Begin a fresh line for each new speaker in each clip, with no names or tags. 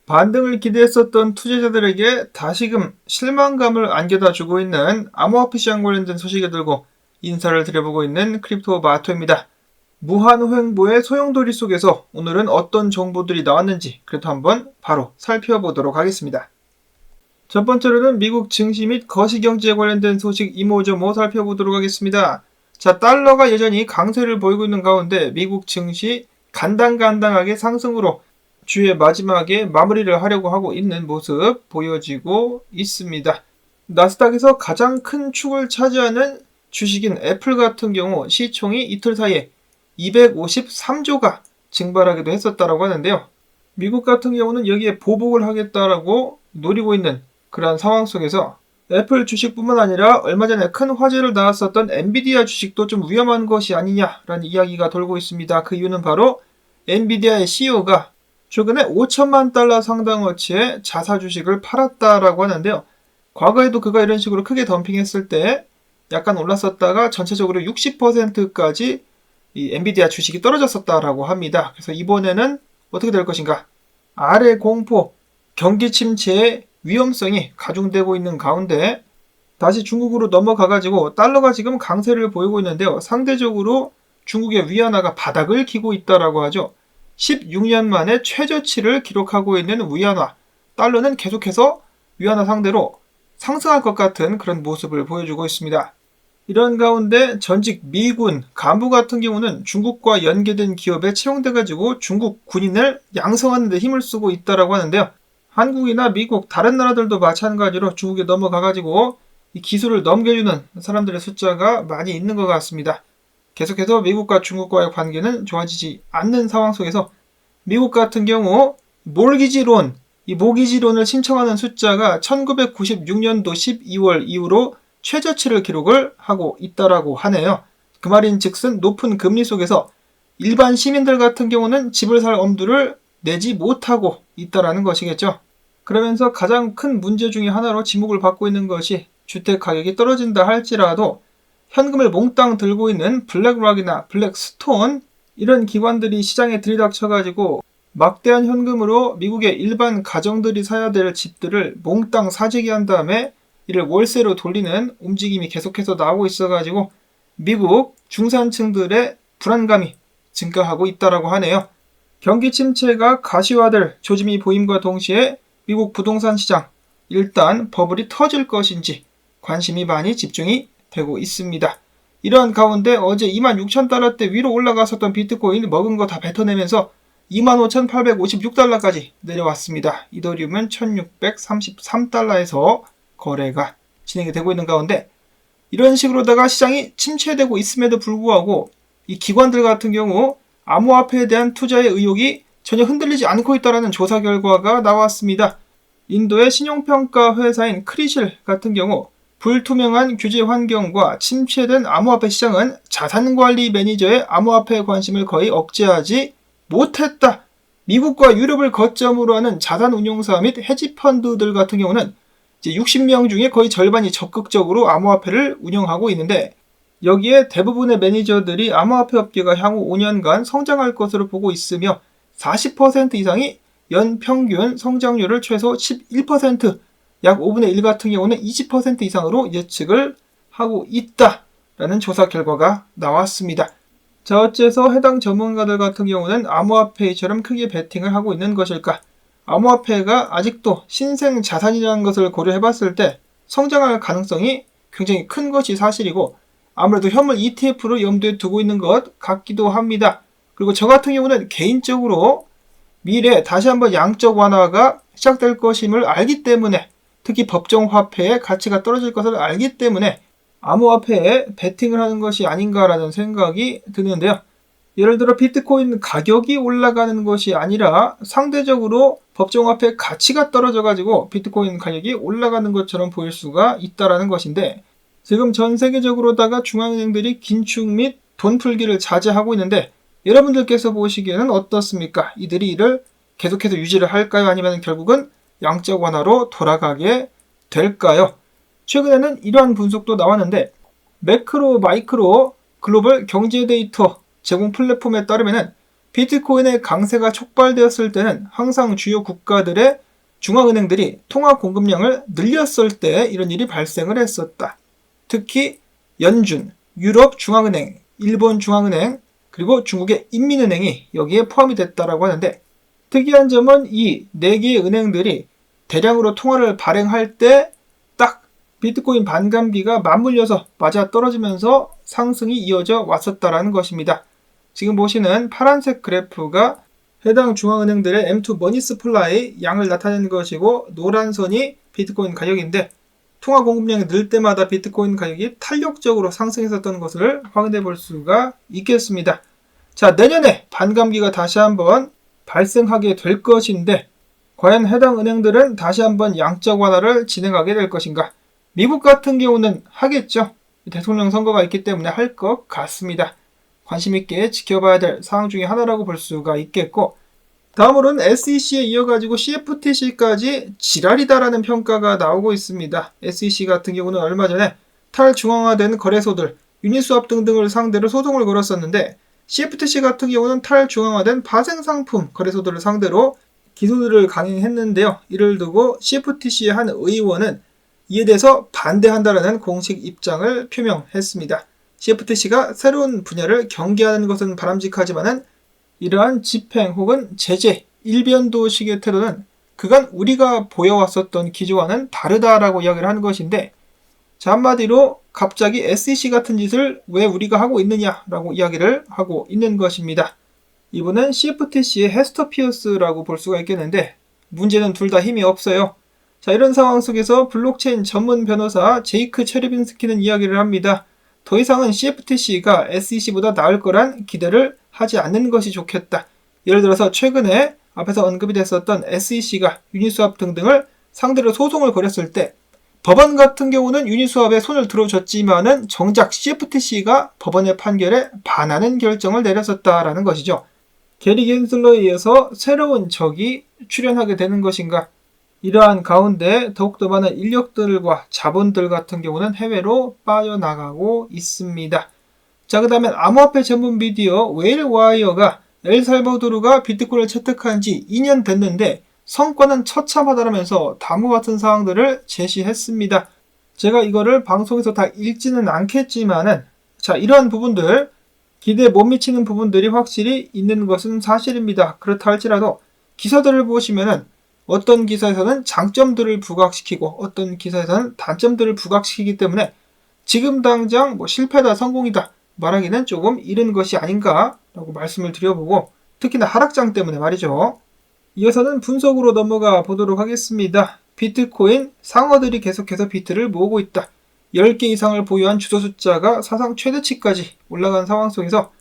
반등을 기대했었던 투자자들에게 다시금 실망감을 안겨다 주고 있는 암호화폐 시장 관련된 소식을 들고 인사를 드려보고 있는 크립토 마토입니다. 무한횡보의 소용돌이 속에서 오늘은 어떤 정보들이 나왔는지 그래도 한번 바로 살펴보도록 하겠습니다. 첫 번째로는 미국 증시 및 거시경제에 관련된 소식 이모저모 살펴보도록 하겠습니다. 자, 달러가 여전히 강세를 보이고 있는 가운데 미국 증시 간당간당하게 상승으로 주의 마지막에 마무리를 하려고 하고 있는 모습 보여지고 있습니다. 나스닥에서 가장 큰 축을 차지하는 주식인 애플 같은 경우 시총이 이틀 사이에 253조가 증발하기도 했었다라고 하는데요. 미국 같은 경우는 여기에 보복을 하겠다라고 노리고 있는 그러한 상황 속에서 애플 주식뿐만 아니라 얼마 전에 큰 화제를 낳았었던 엔비디아 주식도 좀 위험한 것이 아니냐라는 이야기가 돌고 있습니다. 그 이유는 바로 엔비디아의 CEO가 최근에 5천만 달러 상당어치의 자사 주식을 팔았다라고 하는데요. 과거에도 그가 이런 식으로 크게 덤핑했을 때 약간 올랐었다가 전체적으로 60%까지 이 엔비디아 주식이 떨어졌었다라고 합니다. 그래서 이번에는 어떻게 될 것인가? 아래 공포, 경기 침체의 위험성이 가중되고 있는 가운데 다시 중국으로 넘어가가지고 달러가 지금 강세를 보이고 있는데요. 상대적으로 중국의 위안화가 바닥을 기고 있다라고 하죠. 16년 만에 최저치를 기록하고 있는 위안화. 달러는 계속해서 위안화 상대로 상승할 것 같은 그런 모습을 보여주고 있습니다. 이런 가운데 전직 미군 간부 같은 경우는 중국과 연계된 기업에 채용돼가지고 중국 군인을 양성하는 데 힘을 쓰고 있다라고 하는데요. 한국이나 미국 다른 나라들도 마찬가지로 중국에 넘어가가지고 이 기술을 넘겨주는 사람들의 숫자가 많이 있는 것 같습니다. 계속해서 미국과 중국과의 관계는 좋아지지 않는 상황 속에서 미국 같은 경우 몰기지론, 이 모기지론을 신청하는 숫자가 1996년도 12월 이후로 최저치를 기록을 하고 있다라고 하네요. 그 말인 즉슨 높은 금리 속에서 일반 시민들 같은 경우는 집을 살 엄두를 내지 못하고 있다라는 것이겠죠. 그러면서 가장 큰 문제 중에 하나로 지목을 받고 있는 것이 주택 가격이 떨어진다 할지라도 현금을 몽땅 들고 있는 블랙락이나 블랙스톤 이런 기관들이 시장에 들이닥쳐가지고 막대한 현금으로 미국의 일반 가정들이 사야 될 집들을 몽땅 사재기 한 다음에 이를 월세로 돌리는 움직임이 계속해서 나오고 있어가지고 미국 중산층들의 불안감이 증가하고 있다라고 하네요. 경기 침체가 가시화될 조짐이 보임과 동시에 미국 부동산 시장 일단 버블이 터질 것인지 관심이 많이 집중이 되고 있습니다. 이러한 가운데 어제 26,000달러대 위로 올라갔었던 비트코인 먹은 거 다 뱉어내면서 25,856달러까지 내려왔습니다. 이더리움은 1,633달러에서 거래가 진행이 되고 있는 가운데 이런 식으로다가 시장이 침체되고 있음에도 불구하고 이 기관들 같은 경우 암호화폐에 대한 투자의 의욕이 전혀 흔들리지 않고 있다는 조사 결과가 나왔습니다. 인도의 신용평가 회사인 크리실 같은 경우 불투명한 규제 환경과 침체된 암호화폐 시장은 자산관리 매니저의 암호화폐 관심을 거의 억제하지 못했다. 미국과 유럽을 거점으로 하는 자산운용사 및 헤지펀드들 같은 경우는 이제 60명 중에 거의 절반이 적극적으로 암호화폐를 운영하고 있는데 여기에 대부분의 매니저들이 암호화폐 업계가 향후 5년간 성장할 것으로 보고 있으며 40% 이상이 연평균 성장률을 최소 11%, 약 5분의 1 같은 경우는 20% 이상으로 예측을 하고 있다라는 조사 결과가 나왔습니다. 자, 어째서 해당 전문가들 같은 경우는 암호화폐처럼 크게 베팅을 하고 있는 것일까? 암호화폐가 아직도 신생 자산이라는 것을 고려해봤을 때 성장할 가능성이 굉장히 큰 것이 사실이고 아무래도 현물 ETF로 염두에 두고 있는 것 같기도 합니다. 그리고 저 같은 경우는 개인적으로 미래에 다시 한번 양적 완화가 시작될 것임을 알기 때문에 특히 법정화폐의 가치가 떨어질 것을 알기 때문에 암호화폐에 베팅을 하는 것이 아닌가라는 생각이 드는데요. 예를 들어 비트코인 가격이 올라가는 것이 아니라 상대적으로 법정화폐 가치가 떨어져가지고 비트코인 가격이 올라가는 것처럼 보일 수가 있다는 것인데 지금 전 세계적으로다가 중앙은행들이 긴축 및 돈 풀기를 자제하고 있는데 여러분들께서 보시기에는 어떻습니까? 이들이 이를 계속해서 유지를 할까요? 아니면 결국은 양적 완화로 돌아가게 될까요? 최근에는 이러한 분석도 나왔는데 매크로 마이크로 글로벌 경제 데이터 제공 플랫폼에 따르면 비트코인의 강세가 촉발되었을 때는 항상 주요 국가들의 중앙은행들이 통화 공급량을 늘렸을 때 이런 일이 발생을 했었다. 특히 연준, 유럽 중앙은행, 일본 중앙은행, 그리고 중국의 인민은행이 여기에 포함이 됐다라고 하는데, 특이한 점은 이 4개의 은행들이 대량으로 통화를 발행할 때 딱 비트코인 반감기가 맞물려서 맞아 떨어지면서 상승이 이어져 왔었다라는 것입니다. 지금 보시는 파란색 그래프가 해당 중앙은행들의 M2 머니 스플라이 양을 나타내는 것이고, 노란 선이 비트코인 가격인데, 통화 공급량이 늘 때마다 비트코인 가격이 탄력적으로 상승했었던 것을 확인해 볼 수가 있겠습니다. 자, 내년에 반감기가 다시 한번 발생하게 될 것인데, 과연 해당 은행들은 다시 한번 양적 완화를 진행하게 될 것인가? 미국 같은 경우는 하겠죠. 대통령 선거가 있기 때문에 할 것 같습니다. 관심 있게 지켜봐야 될 사항 중에 하나라고 볼 수가 있겠고, 다음으로는 SEC에 이어가지고 CFTC까지 지랄이다라는 평가가 나오고 있습니다. SEC 같은 경우는 얼마 전에 탈중앙화된 거래소들, 유니스왑 등등을 상대로 소송을 걸었었는데, CFTC 같은 경우는 탈중앙화된 파생상품 거래소들을 상대로 기소들을 강행했는데요. 이를 두고 CFTC의 한 의원은 이에 대해서 반대한다라는 공식 입장을 표명했습니다. CFTC가 새로운 분야를 경계하는 것은 바람직하지만은 이러한 집행 혹은 제재, 일변도식의 태도는 그간 우리가 보여왔었던 기조와는 다르다라고 이야기를 하는 것인데, 자, 한마디로 갑자기 SEC 같은 짓을 왜 우리가 하고 있느냐라고 이야기를 하고 있는 것입니다. 이분은 CFTC의 헤스터 피어스라고 볼 수가 있겠는데, 문제는 둘 다 힘이 없어요. 자, 이런 상황 속에서 블록체인 전문 변호사 제이크 체르빈스키는 이야기를 합니다. 더 이상은 CFTC가 SEC보다 나을 거란 기대를 하지 않는 것이 좋겠다. 예를 들어서 최근에 앞에서 언급이 됐었던 SEC가 유니스왑 등등을 상대로 소송을 벌였을 때, 법원 같은 경우는 유니스왑에 손을 들어줬지만은 정작 CFTC가 법원의 판결에 반하는 결정을 내렸었다라는 것이죠. 게리 겐슬러에 의해서 새로운 적이 출현하게 되는 것인가? 이러한 가운데 더욱더 많은 인력들과 자본들 같은 경우는 해외로 빠져나가고 있습니다. 자, 그 다음에 암호화폐 전문 미디어 웨일와이어가 엘살바도르가 비트코인을 채택한 지 2년 됐는데 성과는 처참하다라면서 다음과 같은 사항들을 제시했습니다. 제가 이거를 방송에서 다 읽지는 않겠지만은, 자, 이러한 부분들, 기대에 못 미치는 부분들이 확실히 있는 것은 사실입니다. 그렇다 할지라도 기사들을 보시면은 어떤 기사에서는 장점들을 부각시키고 어떤 기사에서는 단점들을 부각시키기 때문에 지금 당장 실패다 성공이다 말하기는 조금 이른 것이 아닌가라고 말씀을 드려보고, 특히나 하락장 때문에 말이죠. 이어서는 분석으로 넘어가 보도록 하겠습니다. 비트코인 상어들이 계속해서 비트를 모으고 있다. 10개 이상을 보유한 주소 숫자가 사상 최대치까지 올라간 상황 속에서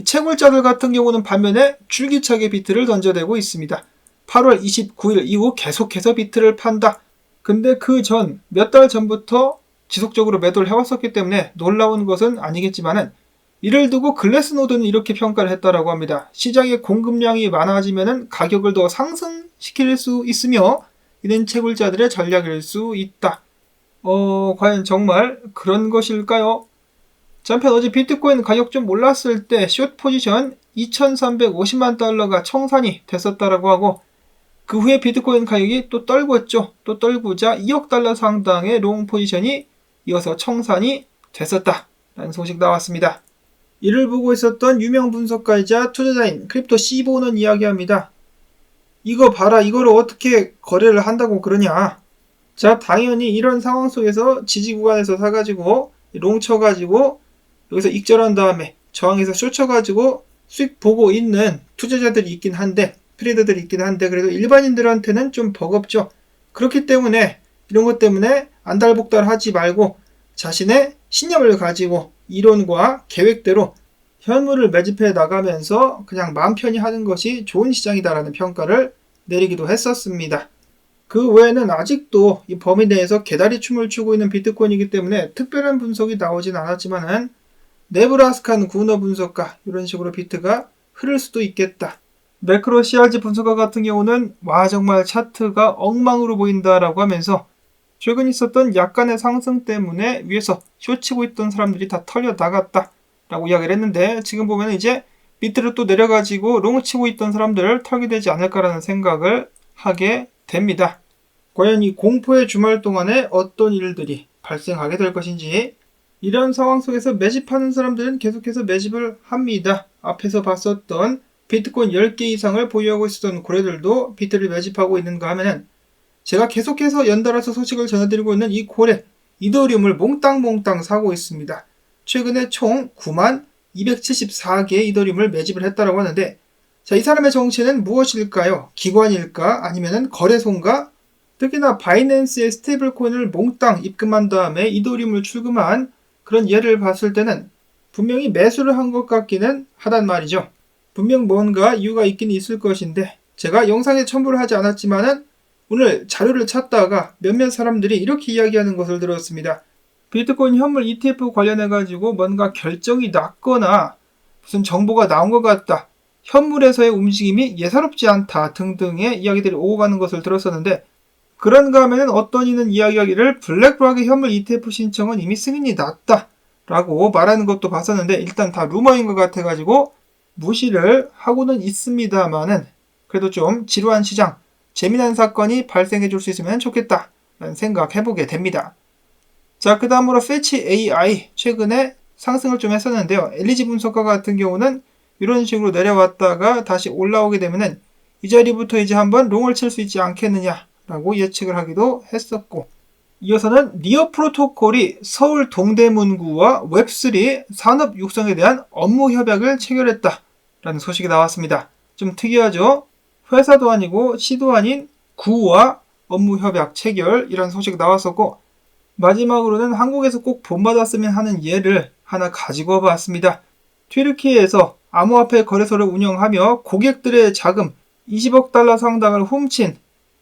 채굴자들 같은 경우는 반면에 줄기차게 비트를 던져대고 있습니다. 8월 29일 이후 계속해서 비트를 판다. 근데 그 전 몇 달 전부터 지속적으로 매도를 해왔었기 때문에 놀라운 것은 아니겠지만은, 이를 두고 글래스노드는 이렇게 평가를 했다라고 합니다. 시장의 공급량이 많아지면은 가격을 더 상승시킬 수 있으며 이는 채굴자들의 전략일 수 있다. 과연 정말 그런 것일까요? 한편 어제 비트코인 가격 좀 올랐을 때 숏 포지션 2,350만 달러가 청산이 됐었다라고 하고, 그 후에 비트코인 가격이 또 떨궜죠. 또 떨구자 2억 달러 상당의 롱 포지션이 이어서 청산이 됐었다라는 소식 나왔습니다. 이를 보고 있었던 유명 분석가이자 투자자인 크립토 C4는 이야기합니다. 이거 봐라, 이거를 어떻게 거래를 한다고 그러냐. 자, 당연히 이런 상황 속에서 지지 구간에서 사가지고 롱 쳐가지고 여기서 익절한 다음에 저항에서 숏 쳐가지고 수익 보고 있는 투자자들이 있긴 한데, 트레이더들이 있긴 한데, 그래도 일반인들한테는 좀 버겁죠. 그렇기 때문에 이런 것 때문에 안달복달 하지 말고 자신의 신념을 가지고 이론과 계획대로 현물을 매집해 나가면서 그냥 마음 편히 하는 것이 좋은 시장이다라는 평가를 내리기도 했었습니다. 그 외에는 아직도 이 범위 내에서 개다리 춤을 추고 있는 비트코인이기 때문에 특별한 분석이 나오진 않았지만은 네브라스칸 구너 분석가, 이런 식으로 비트가 흐를 수도 있겠다. 매크로 CRG 분석가 같은 경우는 와, 정말 차트가 엉망으로 보인다라고 하면서 최근 있었던 약간의 상승 때문에 위에서 숏치고 있던 사람들이 다 털려 나갔다 라고 이야기를 했는데, 지금 보면 이제 밑으로 또 내려가지고 롱을 치고 있던 사람들을 털게 되지 않을까라는 생각을 하게 됩니다. 과연 이 공포의 주말 동안에 어떤 일들이 발생하게 될 것인지, 이런 상황 속에서 매집하는 사람들은 계속해서 매집을 합니다. 앞에서 봤었던 비트코인 10개 이상을 보유하고 있었던 고래들도 비트를 매집하고 있는가 하면은, 제가 계속해서 연달아서 소식을 전해드리고 있는 이 고래, 이더리움을 몽땅 사고 있습니다. 최근에 총 9274개의 이더리움을 매집을 했다라고 하는데, 자, 이 사람의 정체는 무엇일까요? 기관일까? 아니면은 거래소인가? 특히나 바이낸스의 스테이블 코인을 몽땅 입금한 다음에 이더리움을 출금한 그런 예를 봤을 때는 분명히 매수를 한 것 같기는 하단 말이죠. 분명 뭔가 이유가 있긴 있을 것인데, 제가 영상에 첨부를 하지 않았지만은 오늘 자료를 찾다가 몇몇 사람들이 이렇게 이야기하는 것을 들었습니다. 비트코인 현물 ETF 관련해가지고 뭔가 결정이 났거나 무슨 정보가 나온 것 같다, 현물에서의 움직임이 예사롭지 않다 등등의 이야기들이 오고 가는 것을 들었었는데, 그런가 하면 어떤 이는 이야기하기를 블랙락의 현물 ETF 신청은 이미 승인이 났다 라고 말하는 것도 봤었는데, 일단 다 루머인 것 같아가지고 무시를 하고는 있습니다만은, 그래도 좀 지루한 시장, 재미난 사건이 발생해 줄 수 있으면 좋겠다 라는 생각 해보게 됩니다. 자, 그 다음으로 패치 AI, 최근에 상승을 좀 했었는데요. LG 분석가 같은 경우는 이런 식으로 내려왔다가 다시 올라오게 되면은 이 자리부터 이제 한번 롱을 칠 수 있지 않겠느냐 라고 예측을 하기도 했었고, 이어서는 니어 프로토콜이 서울 동대문구와 웹3 산업 육성에 대한 업무 협약을 체결했다 라는 소식이 나왔습니다. 좀 특이하죠? 회사도 아니고 시도 아닌 구와 업무 협약 체결, 이런 소식이 나왔었고, 마지막으로는 한국에서 꼭 본받았으면 하는 예를 하나 가지고 와봤습니다. 튀르키예에서 암호화폐 거래소를 운영하며 고객들의 자금 20억 달러 상당을 훔친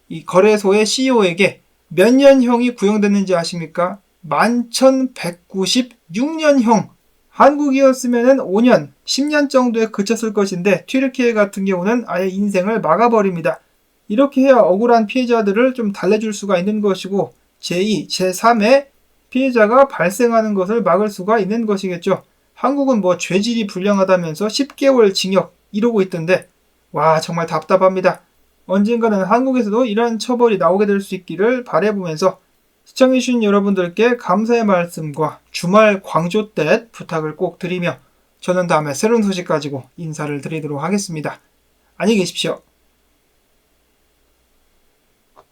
이 거래소의 CEO에게 몇 년형이 구형됐는지 아십니까? 11,196년형. 한국이었으면 5년, 10년 정도에 그쳤을 것인데, 튀르키예 같은 경우는 아예 인생을 막아버립니다. 이렇게 해야 억울한 피해자들을 좀 달래줄 수가 있는 것이고, 제2, 제3의 피해자가 발생하는 것을 막을 수가 있는 것이겠죠. 한국은 뭐 죄질이 불량하다면서 10개월 징역 이러고 있던데, 와, 정말 답답합니다. 언젠가는 한국에서도 이러한 처벌이 나오게 될 수 있기를 바라보면서 시청해주신 여러분들께 감사의 말씀과 주말 광조댓 부탁을 꼭 드리며, 저는 다음에 새로운 소식 가지고 인사를 드리도록 하겠습니다. 안녕히 계십시오.